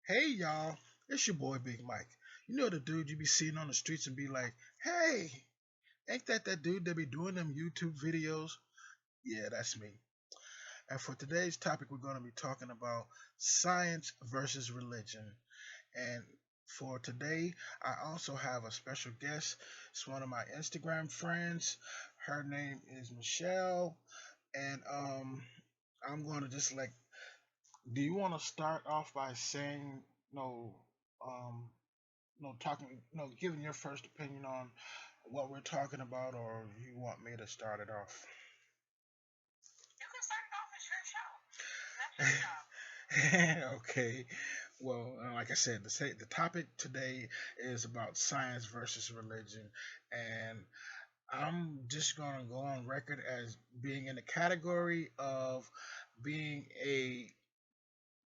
Hey y'all, it's your boy Big Mike. You know the dude you be seeing on the streets and be like, hey, ain't that dude that be doing them YouTube videos? Yeah, that's me. And for today's topic, we're going to be talking about science versus religion. And for today, I also have a special guest. It's one of my Instagram friends. Her name is Michelle. And I'm going to just like, do you want to start off by saying, no, um, talking, giving your first opinion on what we're talking about, or you want me to start it off? You can start it off. It's your show. That's your job. Okay. Well, like I said, the topic today is about science versus religion, and I'm just gonna go on record as being in the category of being a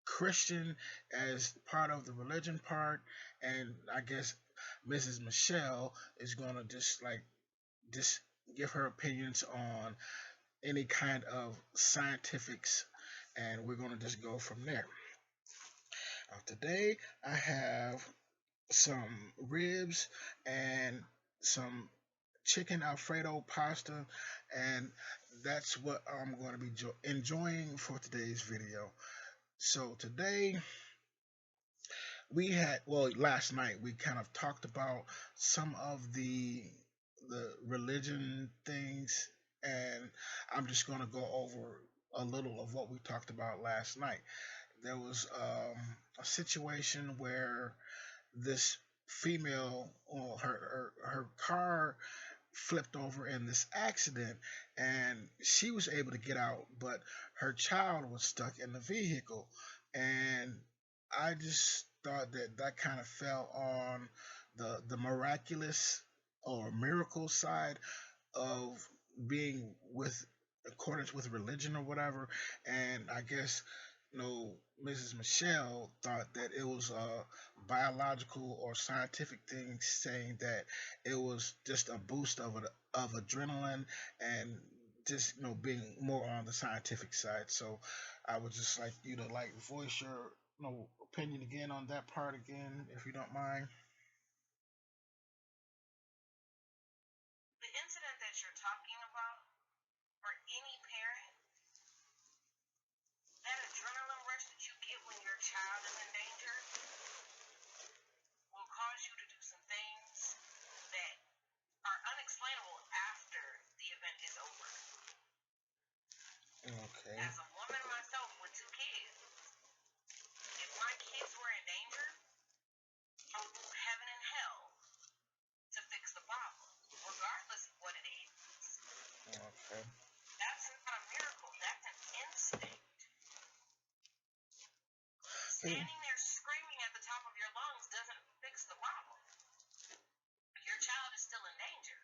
Christian as part of the religion part, and I guess Mrs. Michelle is gonna just give her opinions on any kind of scientifics, and we're gonna just go from there. Today I have some ribs and some chicken Alfredo pasta, and that's what I'm going to be enjoying for today's video. So today we had, well, last night we kind of talked about some of the religion things, and I'm just going to go over a little of what we talked about last night. There was a situation where this female, well, her car flipped over in this accident, and she was able to get out, but her child was stuck in the vehicle. And I just thought that that kind of fell on the miraculous or miracle side of being with accordance with religion or whatever. And I guess Mrs. Michelle thought that it was a biological or scientific thing, saying that it was just a boost of adrenaline, and just being more on the scientific side. So I would just like you to like voice your opinion again on that part again, if you don't mind. The incident that you're talking about, for any parent, that adrenaline rush that you get when your child is in danger will cause you to do some things that are unexplainable after the event is over. Okay. As a woman myself with two kids, if my kids were in danger, I would move heaven and hell to fix the problem, regardless of what it is. Okay. That's not a miracle. That's an instinct. Standing there screaming at the top of your lungs doesn't fix the problem. Your child is still in danger.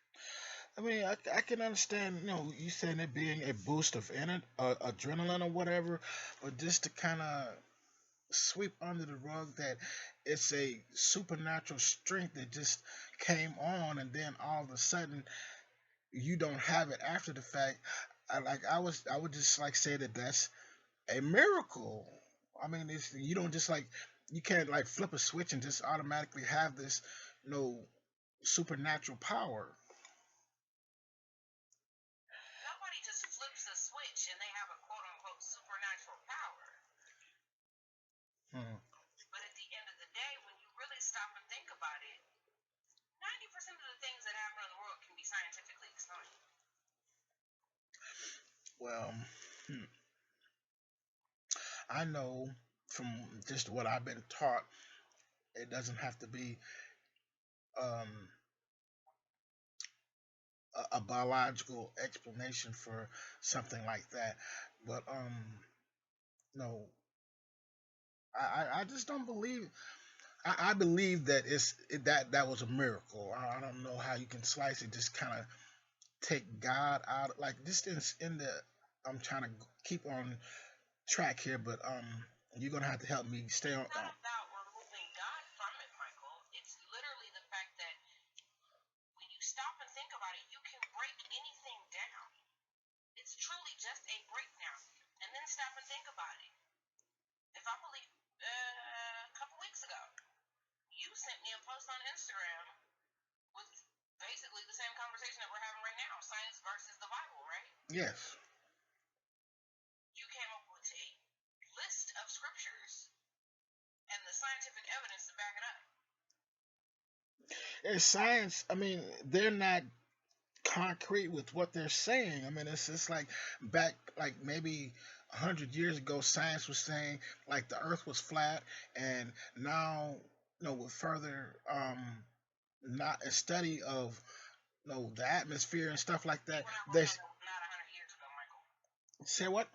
I mean, I can understand, you saying it being a boost of adrenaline or whatever, but just to kind of sweep under the rug that it's a supernatural strength that just came on, and then all of a sudden you don't have it after the fact. I would just like say that that's a miracle. I mean, you don't just like, you can't like flip a switch and just automatically have this, you know, supernatural power. Nobody just flips a switch and they have a quote unquote supernatural power. Hmm. But at the end of the day, when you really stop and think about it, 90% of the things that happen in the world can be scientifically explained. Well, hmm, I know from just what I've been taught, it doesn't have to be um, a biological explanation for something like that. But no, I just don't believe. I believe that that was a miracle. I don't know how you can slice it. Just kind of take God out, like this is in the. I'm trying to keep on track here, but you're gonna have to help me stay on. It's not about removing God from it, Michael. It's literally the fact that when you stop and think about it, you can break anything down. It's truly just a breakdown, and then stop and think about it. If I believe, a couple weeks Yes. You came up with a list of scriptures and the scientific evidence to back it up. It's science. I mean, they're not concrete with what they're saying. I mean, it's just like back, like maybe 100 years ago, science was saying like the Earth was flat, and now, with further not a study of the atmosphere and stuff like You that, and I both they know that was not 100 years ago, Michael. say what?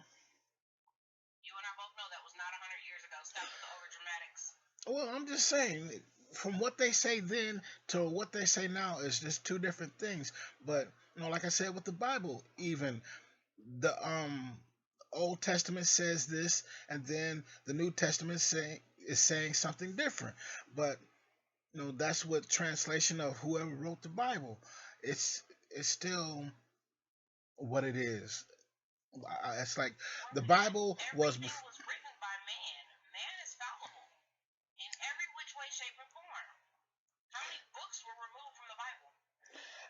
You and I both know that was not 100 years ago. Stop with the over dramatics. Well, I'm just saying, from what they say then to what they say now is just two different things. But like I said with the Bible, even the Old Testament says this, and then the New Testament is saying something different. But that's what translation of whoever wrote the Bible. It's still what it is. It's like the Bible was. Everything was written by man. Man is fallible in every which way, shape, and form. How many books were removed from the Bible?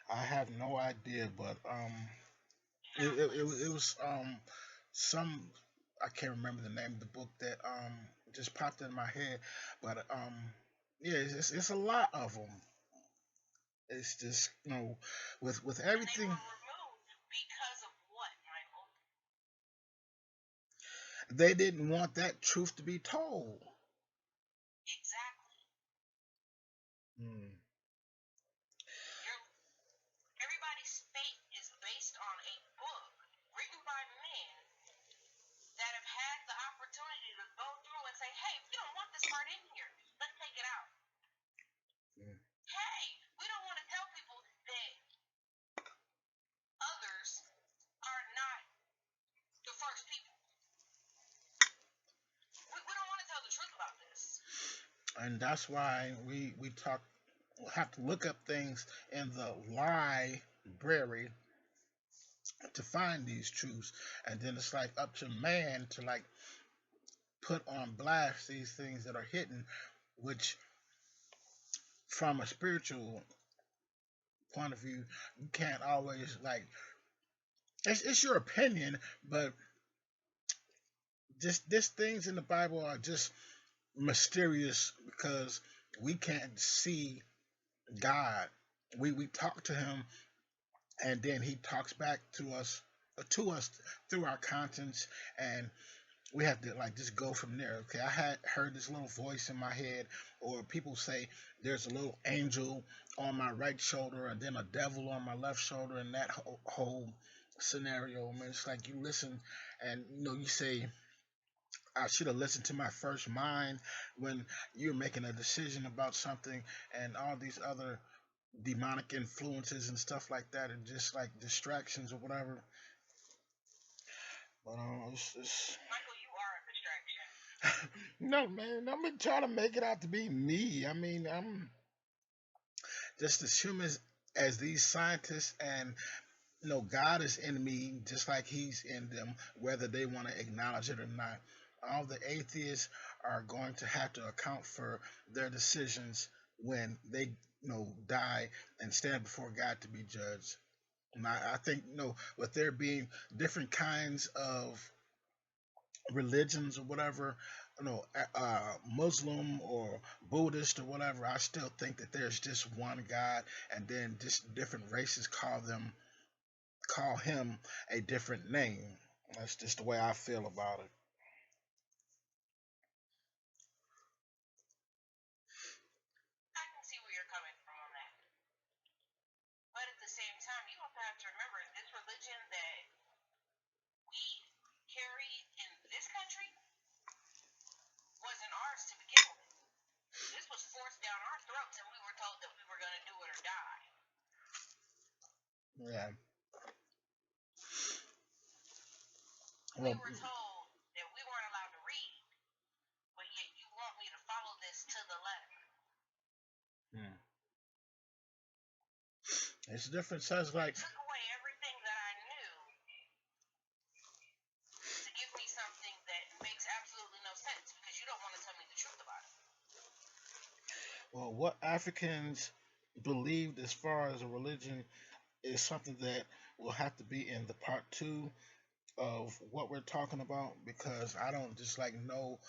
I have no idea, but it was some, I can't remember the name of the book that just popped in my head, but yeah, it's a lot of them. It's just with everything. And they were removed because of what, Michael? They didn't want that truth to be told. Exactly. Hmm. Everybody's fate is based on a book written by men that have had the opportunity to go through and say, hey, we don't want this part in here. Let's take it out. Hmm. Hey, we don't want to tell people that others are not the first people. We don't want to tell the truth about this. And that's why we have to look up things in the library to find these truths, and then it's like up to man to like put on blast these things that are hidden, which from a spiritual point of view you can't always like. It's your opinion, but just things in the Bible are just mysterious because we can't see God. We talk to Him, and then He talks back to us through our conscience, and we have to like just go from there. Okay, I had heard this little voice in my head, or people say there's a little angel on my right shoulder and then a devil on my left shoulder, and that whole scenario. I mean, it's like you listen, and you say, I should have listened to my first mind when you're making a decision about something, and all these other demonic influences and stuff like that, and just like distractions or whatever. But Michael, you are a distraction. no, man, I'm not trying to make it out to be me. I mean, I'm just as human as these scientists, and God is in me just like He's in them, whether they want to acknowledge it or not. All the atheists are going to have to account for their decisions when they, die and stand before God to be judged. And I think, with there being different kinds of religions or whatever, Muslim or Buddhist or whatever, I still think that there's just one God, and then just different races call him a different name. That's just the way I feel about it. I can see where you're coming from on that. But at the same time, you also have to remember this religion that we carry in this country wasn't ours to begin with. This was forced down our throats, and we were told that we were going to do it or die. Yeah. We were told that we weren't allowed to read, but yet you want me to follow this to the letter. It's different. Sounds like It took away everything that I knew to give me something that makes absolutely no sense because you don't want to tell me the truth about it. well, what Africans believed as far as a religion is something that will have to be in the part two of what we're talking about, because I don't just like know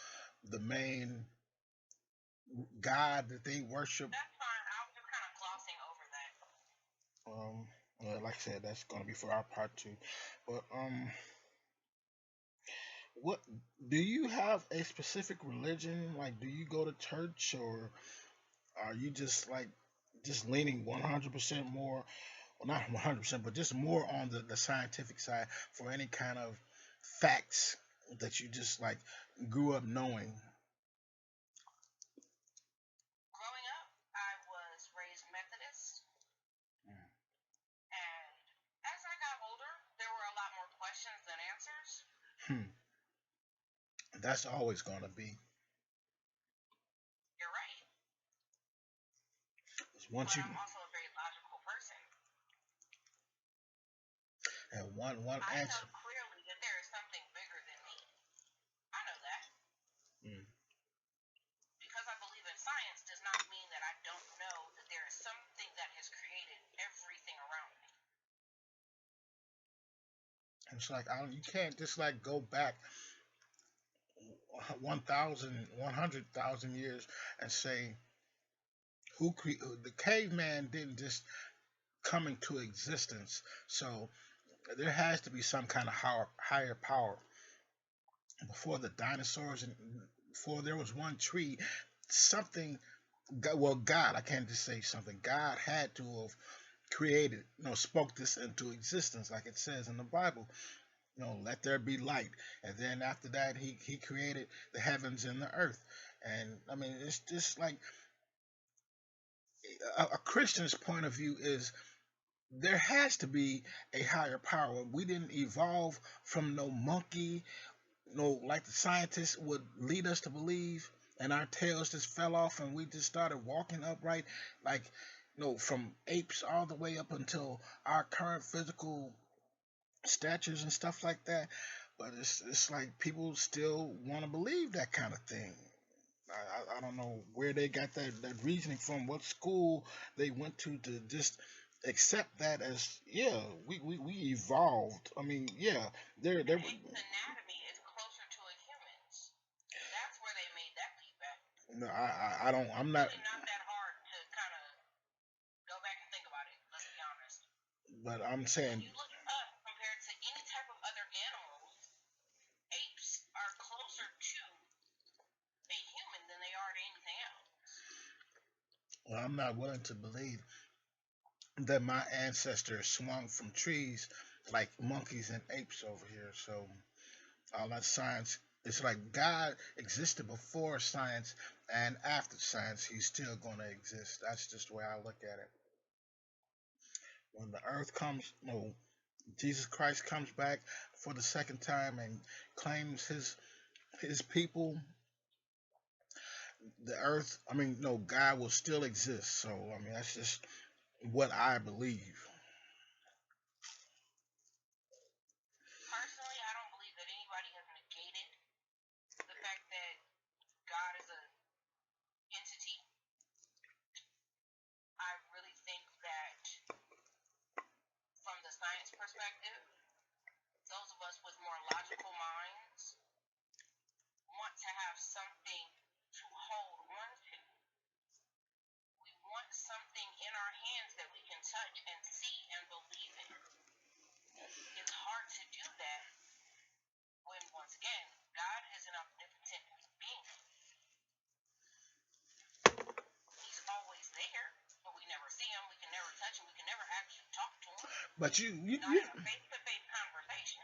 the main God that they worship. That's fine. I was just kind of glossing over that. Like I said, that's gonna be for our part two. But what do you have a specific religion? Like, do you go to church, or are you just like just leaning 100% more, well, not 100%, but just more on the scientific side for any kind of facts that you just like grew up knowing? Growing up, I was raised Methodist, and as I got older, there were a lot more questions than answers. Hmm. That's always gonna be. You're right. Once But you I'm also a very logical person. and one I know answer. clearly that there is something bigger than me. I know that. Mm. Because I believe in science does not mean that I don't know that there is something that has created everything around me. It's like you can't just like go back 100,000 years and say the caveman didn't just come into existence. So there has to be some kind of higher power before the dinosaurs and before there was one tree. Something, well, God, I can't just say something. God had to have created, spoke this into existence, like it says in the Bible. Let there be light, and then after that, he created the heavens and the earth. And I mean, it's just like a Christian's point of view is there has to be a higher power. We didn't evolve from no monkey, no, like the scientists would lead us to believe, and our tails just fell off and we just started walking upright, like from apes all the way up until our current physical statures and stuff like that. But it's like people still want to believe that kind of thing. I don't know where they got that reasoning from, what school they went to just accept that as, yeah, we evolved. I mean, yeah, An they're ape's anatomy is closer to a human's. That's where they made that leap at. no, I don't, I'm It's not, really not that hard to kind of go back and think about it. Let's be honest. but I'm When saying, you look at us compared to any type of other animals, apes are closer to a human than they are to anything else. well, I'm not willing to believe that my ancestors swung from trees like monkeys and apes over here. So all that science, it's like God existed before science, and after science, he's still going to exist. That's just the way I look at it. When the earth comes, no, Jesus Christ comes back for the second time and claims his people, the earth, I mean, no, God will still exist. So, I mean, that's just what I believe. Personally, I don't believe that anybody has negated the fact that God is a entity. I really think that from the science perspective, those of us with more logical minds want to have something to hold on to. We want something in our hands that we can touch and see and believe in. It's hard to do that when, once again, God is an omnipotent being. He's always there, but we never see him, we can never touch him, we can never actually talk to him. But Not in a face-to-face conversation.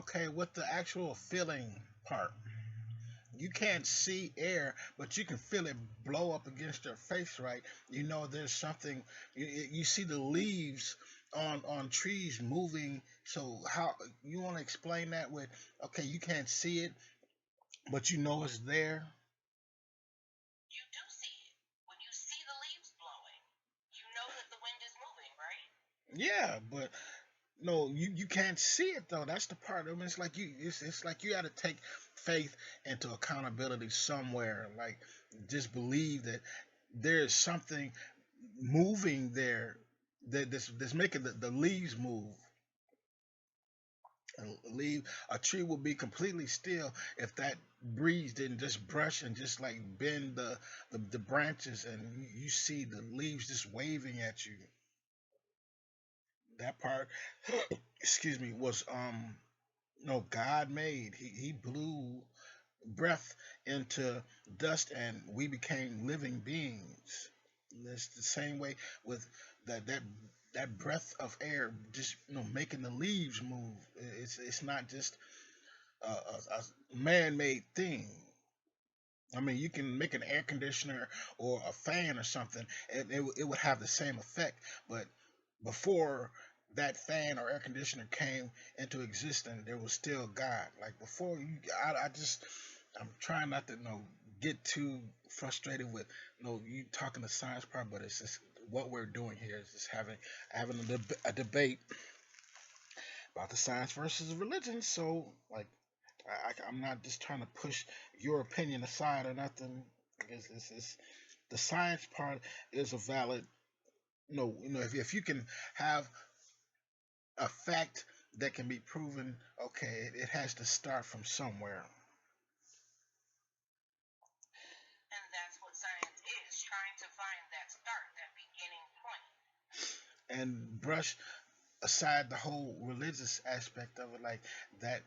Okay, with the actual feeling part, you can't see air, but you can feel it blow up against your face, right? There's something. You see the leaves on trees moving. So how you want to explain that with? Okay, you can't see it, but you know it's there. You do see it. When you see the leaves blowing, you know that the wind is moving, right? Yeah, but no, you can't see it though. That's the part. I mean, it's like you got to take faith into accountability somewhere. Like just believe that there is something moving there This making the leaves move. Leave a tree will be completely still if that breeze didn't just brush and just like bend the branches, and you see the leaves just waving at you. That part, excuse me, was no, God made. He blew breath into dust and we became living beings. And it's the same way with that breath of air, just making the leaves move. It's not just a man-made thing. I mean, you can make an air conditioner or a fan or something, and it would have the same effect. But before that fan or air conditioner came into existence, there was still God. Like before, I'm trying not to get too frustrated with you talking the science part, but it's just what we're doing here is just having a debate about the science versus religion. So like I'm not just trying to push your opinion aside or nothing. I guess it's the science part is a valid. If you can have a fact that can be proven, okay, it has to start from somewhere. And that's what science is, trying to find that start, that beginning point. And brush aside the whole religious aspect of it, like that.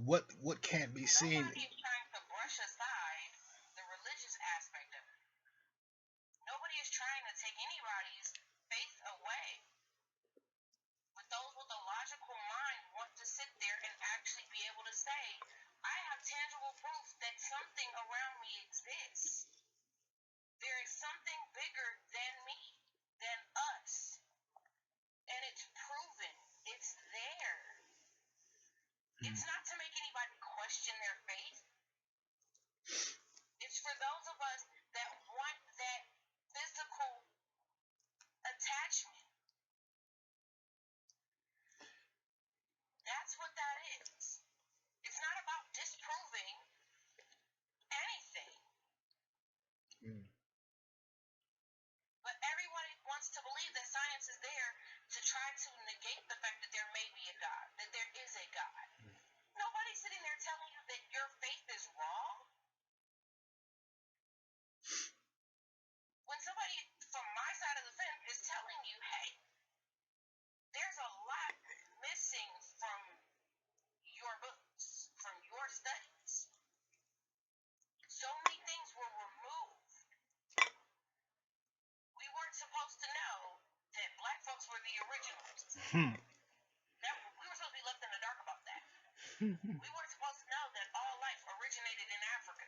What can't be seen. Nobody is trying to brush aside the religious aspect of it. Nobody is trying to take anybody's faith away. But those with a logical mind want to sit there and actually be able to say, I have tangible proof that something around me exists. There is something bigger than me, than us. And it's proven. It's there. It's not to make anybody question their faith. It's for those of us that want that physical attachment. That's what that is. It's not about disproving anything. But everybody wants to believe that science is there to try to negate the fact that there may be a God, that there is a God. Nobody's sitting there telling you that your faith is wrong. When somebody from my side of the fence is telling you, hey, there's a lot missing from your books, from your studies. So many things were removed. We weren't supposed to know that black folks were the originals. Now, we were supposed to be left in the dark about that. We weren't supposed to know that all life originated in Africa.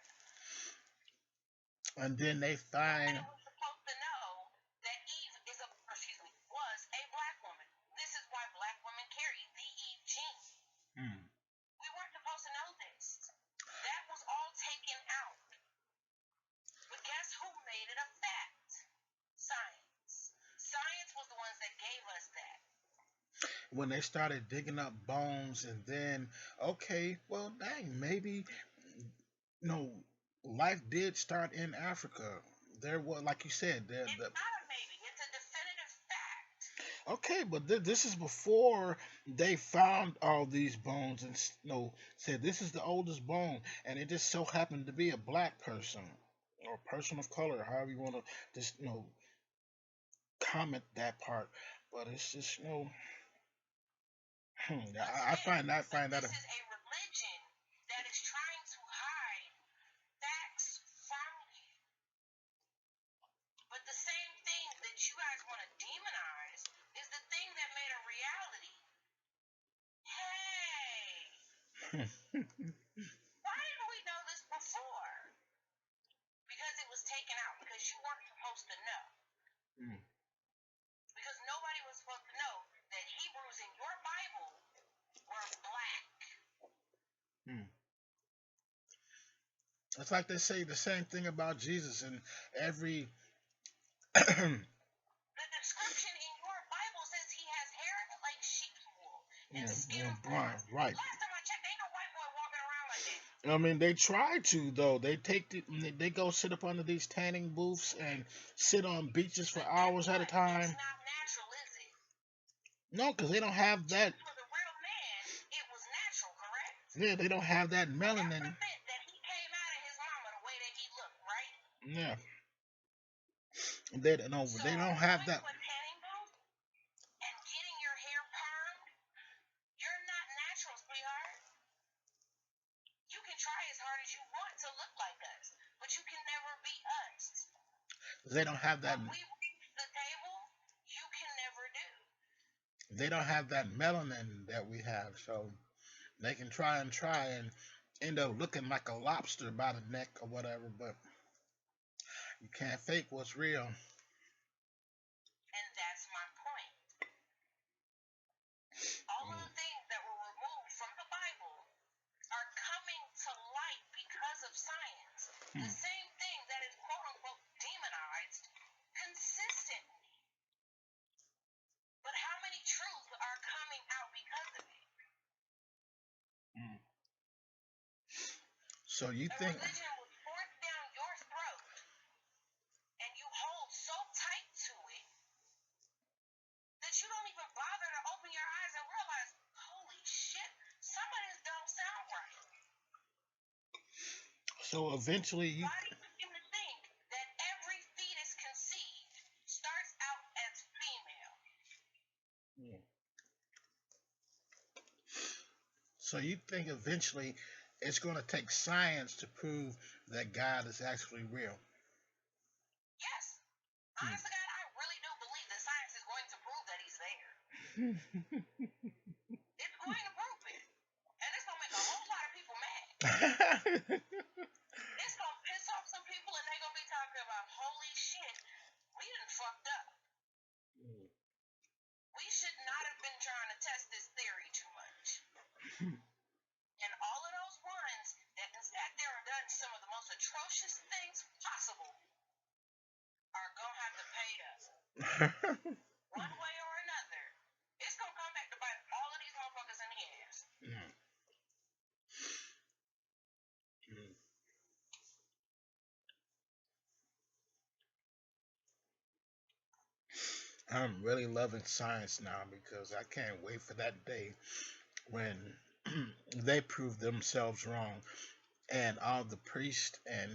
And then they find. Nobody was supposed to know that Eve was a black woman. This is why black women carry the Eve gene. We weren't supposed to know this. That was all taken out. But guess who made it a fact? Science. Science was the ones that gave us that. When they started digging up bones, and then okay, well, dang, maybe life did start in Africa. There was, like you said, It's not a maybe. It's a definitive fact. Okay, but this is before they found all these bones and said this is the oldest bone, and it just so happened to be a black person or person of color, however you want to just comment that part. But it's just I find that. This is a religion that is trying to hide facts from you. But the same thing that you guys want to demonize is the thing that made a reality. Hey! Why didn't we know this before? Because it was taken out. Because you weren't supposed to know. Because nobody was supposed to know that Hebrews in your Bible were black. It's like they say the same thing about Jesus in every. The description in your Bible says he has hair like sheep's wool and skin of bronze. Right. Last time I checked, ain't no white boy walking around like that. I mean, they try to though. They go sit up under these tanning booths and sit on beaches for But guess hours at a what? That's time. not natural, is it? No, because they don't have Just that. for the real man, it was natural, correct? Yeah, they don't have that But that melanin. meant that he came out of his mama the way that he looked, right? Yeah, So they don't going have to that. a tanning booth and getting your hair permed, you're not natural, sweetheart. You can try as hard as you want to look like us, but you can never be us. They don't have that. What we bring to the table, you can never do. They don't have that melanin that we have. So they can try and end up looking like a lobster by the neck or whatever. But you can't fake what's real. And that's my point. All of the things that were removed from the Bible are coming to light because of science. The same thing that is quote unquote demonized consistently. But how many truths are coming out because of it? So you A think? religion was forced down your throat, and you hold so tight to it that you don't even bother to open your eyes and realize, holy shit, some of this don't sound right. So eventually you. Why do you seem to think that every fetus conceived starts out as female? So you think eventually it's going to take science to prove that God is actually real? Yes. Honest to God, I really do believe that science is going to prove that he's there. It's going to prove it. And it's going to make a whole lot of people mad. It's going to piss off some people and they're going to be talking about, holy shit, we done fucked up. We should not have been trying to test this theory too much. And all of those ones that sat there and done some of the most atrocious things possible are going to have to pay us. One way or another. It's going to come back to bite all of these motherfuckers in the ass. I'm really loving science now because I can't wait for that day when they prove themselves wrong and all the priests and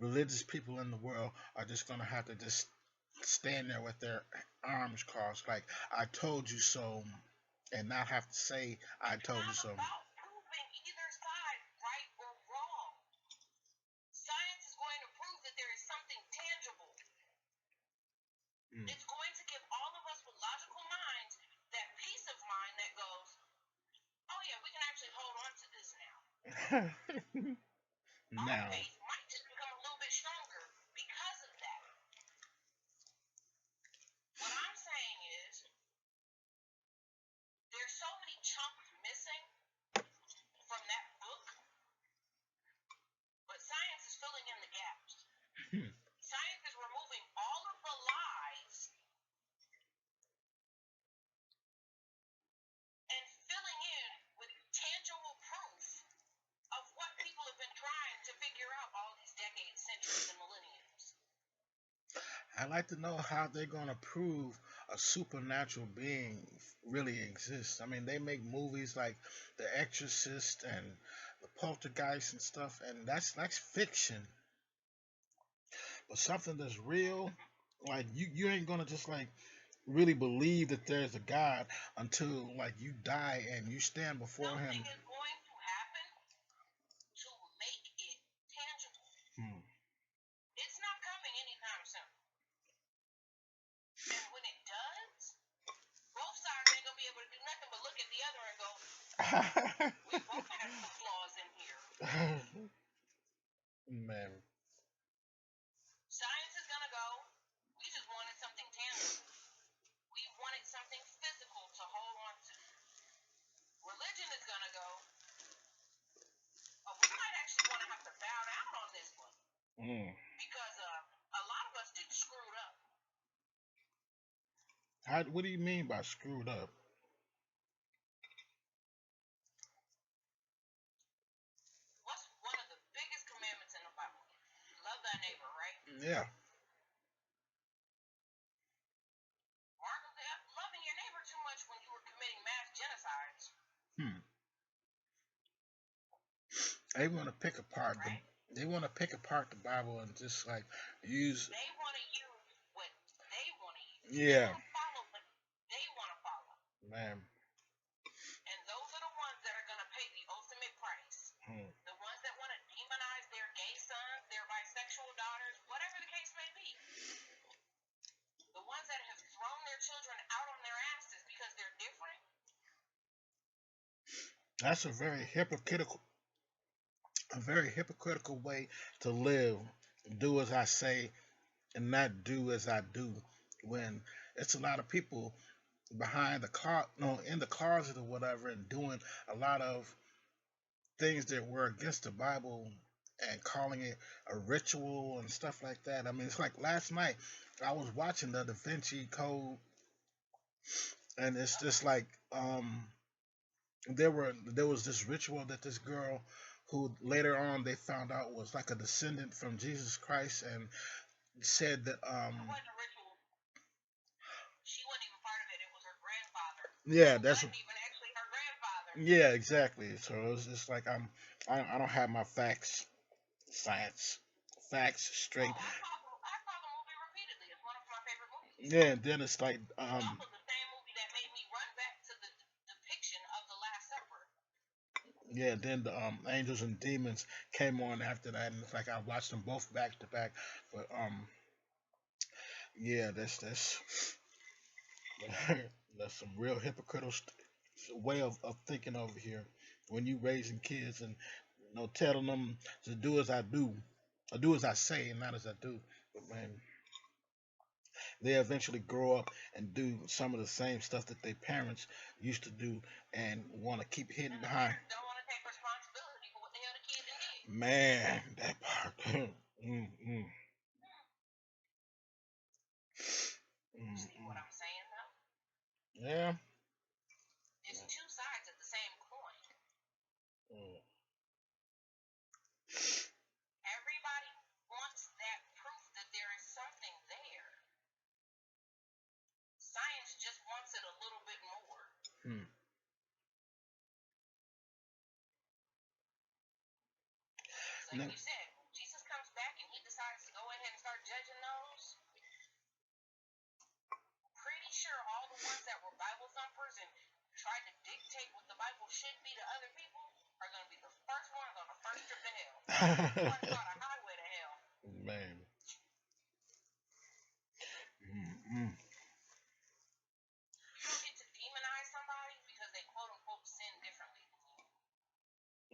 religious people in the world are just going to have to just stand there with their arms crossed like I told you so and not have to say I told you so. It's not about proving either side right or wrong. Science is going to prove that there is something tangible. It's going to give all of us with logical minds that peace of mind that goes, oh yeah, we can actually hold on to this now. Now. Our faith might just become a little bit stronger because of that. What I'm saying is, there's so many chunks missing from that book, but science is filling in the gaps. Science is removing all of the lies and filling in with tangible proof of what people have been trying to figure out all these decades, centuries, and millenniums. I'd like to know how they're going to prove a supernatural being really exists. I mean, they make movies like The Exorcist and The Poltergeist and stuff, and that's fiction. But something that's real, like you ain't gonna just like really believe that there's a God until like you die and you stand before Something Him. is going to happen to make it tangible. It's not coming anytime soon. And when it does, both sides ain't gonna be able to do nothing but look at the other and go, we both have some flaws in here. Man. Science is gonna go, we just wanted something tangible. We wanted something physical to hold on to. Religion is gonna go, oh, we might actually want to have to bow down on this one. Because a lot of us did screwed up. What do you mean by screwed up? Yeah. Martin Luther loving your neighbor too much when you were committing mass genocides. Hmm. They want to pick apart the. Right? They want to pick apart the Bible and just like use. They want to use what they want to use. They Yeah, want to follow what they want to follow. man. And those are the ones that are going to pay the ultimate price. Hmm. The ones that want to demonize their gay sons, their bisexual daughters, whatever the case may be. The ones that have thrown their children out on their asses because they're different. That's a very hypocritical way to live. Do as I say and not do as I do. When it's a lot of people behind the car, no, in the closet or whatever, and doing a lot of things that were against the Bible and calling it a ritual and stuff like that. I mean, it's like last night I was watching the Da Vinci Code, and it's just like there was this ritual that this girl who later on they found out was like a descendant from Jesus Christ and said that It wasn't a ritual. She wasn't even part of it. It was her grandfather. yeah, Who that's wasn't even actually her grandfather. yeah, exactly. So it's just like I don't have my science facts Oh, straight. I saw the movie repeatedly. It's one of my favorite movies. Yeah, and then it's like It's also the same movie that made me run back to the depiction of the Last Supper. yeah, then the Angels and Demons came on after that, and it's like I watched them both back to back. But yeah, that's that's some real hypocritical way of thinking over here. When you raising kids and telling them to do as I do, or do as I say, and not as I do. But man, they eventually grow up and do some of the same stuff that their parents used to do, and want to keep hidden And the behind. parents don't want to take responsibility for what the hell the kid did. Man, that part. mm, mm, See what I'm saying though? yeah. It's two sides of the same coin. Mm. Everybody wants that proof that there is something there. Science just wants it a little bit more. Hmm. It's like you said, when Jesus comes back and he decides to go ahead and start judging those, pretty sure all the ones that were Bible thumpers and tried to dictate what the Bible should be to other people are going to be the first ones on the first trip to hell. First on a highway to hell. Man. Mm-mm. You don't get to demonize somebody because they quote unquote sin differently than you.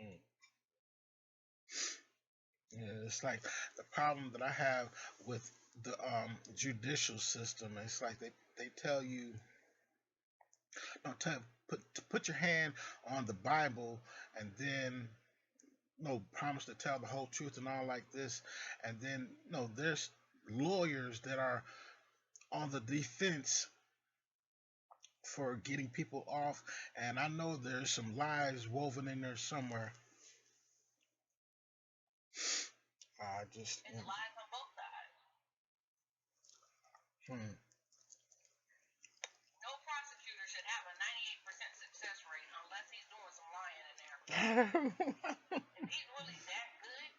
Mm. Yeah, it's like the problem that I have with the judicial system. It's like they tell you, no, put your hand on the Bible, and then no promise to tell the whole truth and all like this, and then no, there's lawyers that are on the defense for getting people off, and I know there's some lies woven in there somewhere. I just It's lies on both sides. hmm. No prosecutor should have a 98% success rate unless he's doing some lying in there. If he's really that good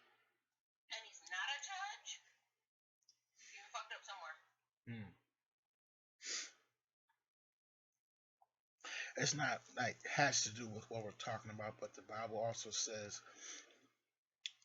and he's not a judge, you fucked up somewhere. Hmm. It's not like has to do with what we're talking about, but the Bible also says,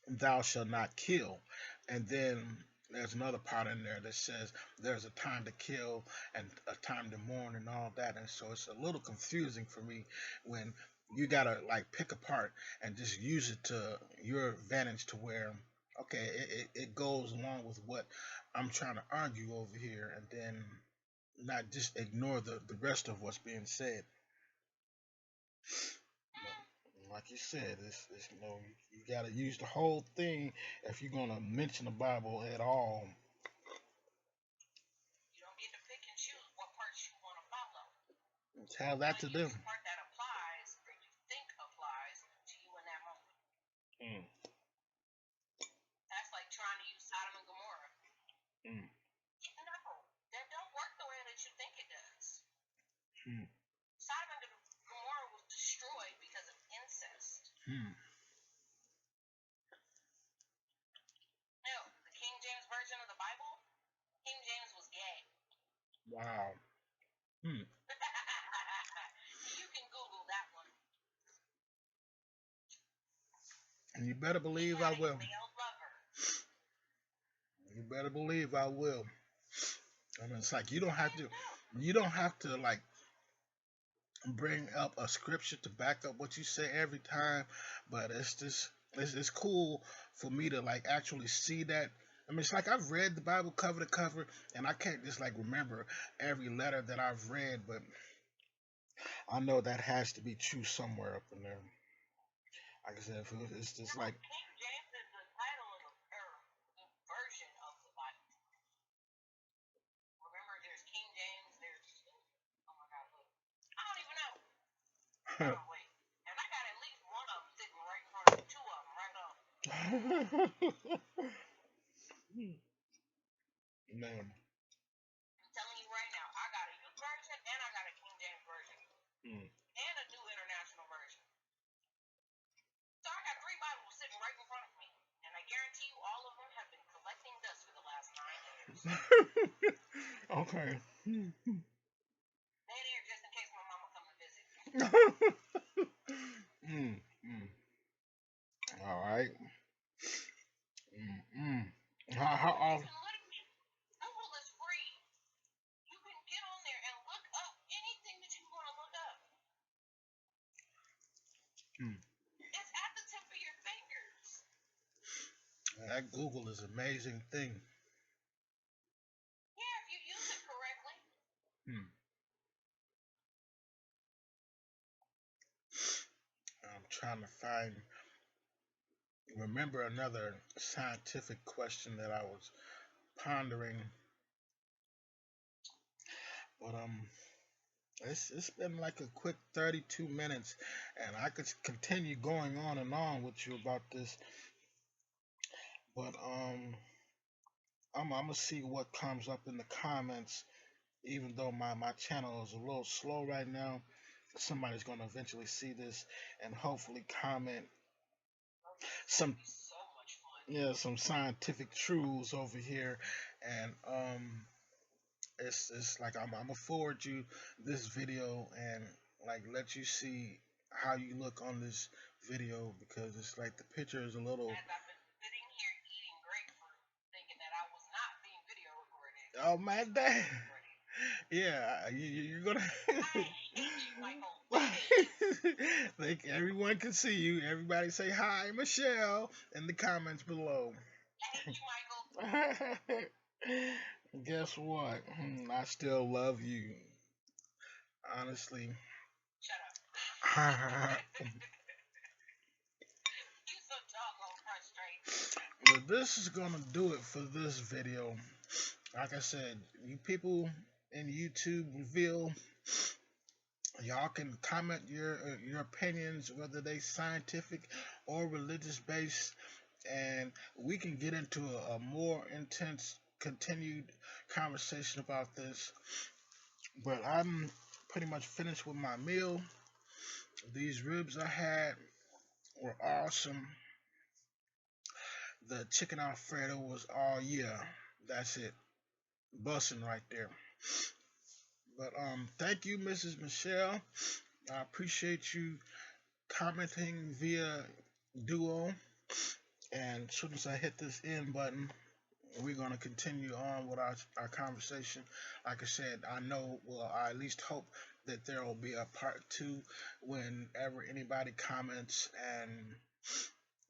"Thou shalt not kill," and then there's another part in there that says there's a time to kill and a time to mourn and all that, and so it's a little confusing for me when you gotta like pick apart and just use it to your advantage to where okay it goes along with what I'm trying to argue over here, and then not just ignore the rest of what's being said. Like you said, it's you got to use the whole thing if you're gonna mention the Bible at all. You don't get to pick and choose what parts you want to follow. Tell that to Only them. use the part that applies or you think applies to you in that moment. Mm. That's like trying to use Sodom and Gomorrah. Mm. No, that don't work the way that you think it does. Mm. Sodom and Gomorrah was destroyed because of incest. Mm. No, the King James Version of the Bible, King James was gay. Wow. Mm. You can Google that one. And you better He believe had I a will. male lover. You better believe I will. I mean, it's like you don't have to. No. You don't have to like bring up a scripture to back up what you say every time, but it's just it's cool for me to like actually see that. I mean, it's like I've read the Bible cover to cover, and I can't just like remember every letter that I've read, but I know that has to be true somewhere up in there. Like I said, it's just No, like King James is the title of the version of the Bible. Remember, there's King James, there's, oh my God, look. I don't even know. Oh, wait. And I got at least one of them sitting right in front of me, two of them right up. man. I'm telling you right now, I got a youth version and I got a King James version Mm. and a New International version. So I got 3 Bibles sitting right in front of me. And I guarantee you all of them have been collecting dust for the last 9 years. Okay. They're there just in case my mama come to visit. All right. How You often? can literally, Google is free. You can get on there and look up anything that you want to look up. It's at the tip of your fingers. That Google is an amazing thing. Yeah, if you use it correctly. I'm trying to remember another scientific question that I was pondering, but it's been like a quick 32 minutes, and I could continue going on and on with you about this, but I'm gonna see what comes up in the comments. Even though my channel is a little slow right now, somebody's gonna eventually see this and hopefully comment some So much fun. yeah some scientific truths over here, and it's like I'm gonna forward you this video and like let you see how you look on this video, because it's like the picture is a little. As I've been sitting here eating grapefruit, thinking that I was not being video recorded. Oh man, that yeah, you're gonna. I hate you, Michael. I hate you. Like everyone can see you. Everybody say hi, Michelle, in the comments below. I hate you, Michael. Guess what? I still love you. Honestly. Shut up. You so doggone frustrated. But this is gonna do it for this video. Like I said, you people in YouTube reveal, y'all can comment your opinions, whether they scientific or religious based, and we can get into a more intense continued conversation about this. But I'm pretty much finished with my meal. These ribs I had were awesome. The chicken alfredo was all yeah. That's it. Bussin' right there. But thank you, Mrs. Michelle. I appreciate you commenting via Duo. And as soon as I hit this end button, we're going to continue on with our conversation. Like I said, I know, well, I at least hope that there will be a part 2 whenever anybody comments and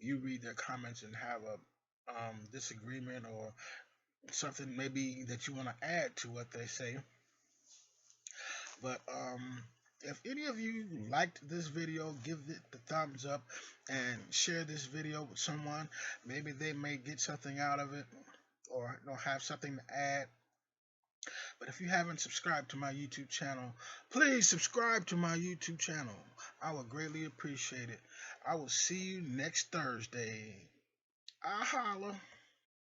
you read their comments and have a disagreement or something maybe that you want to add to what they say. But if any of you liked this video, give it the thumbs up and share this video with someone. Maybe they may get something out of it or have something to add. But if you haven't subscribed to my YouTube channel, please subscribe to my YouTube channel. I would greatly appreciate it. I will see you next Thursday. I holla.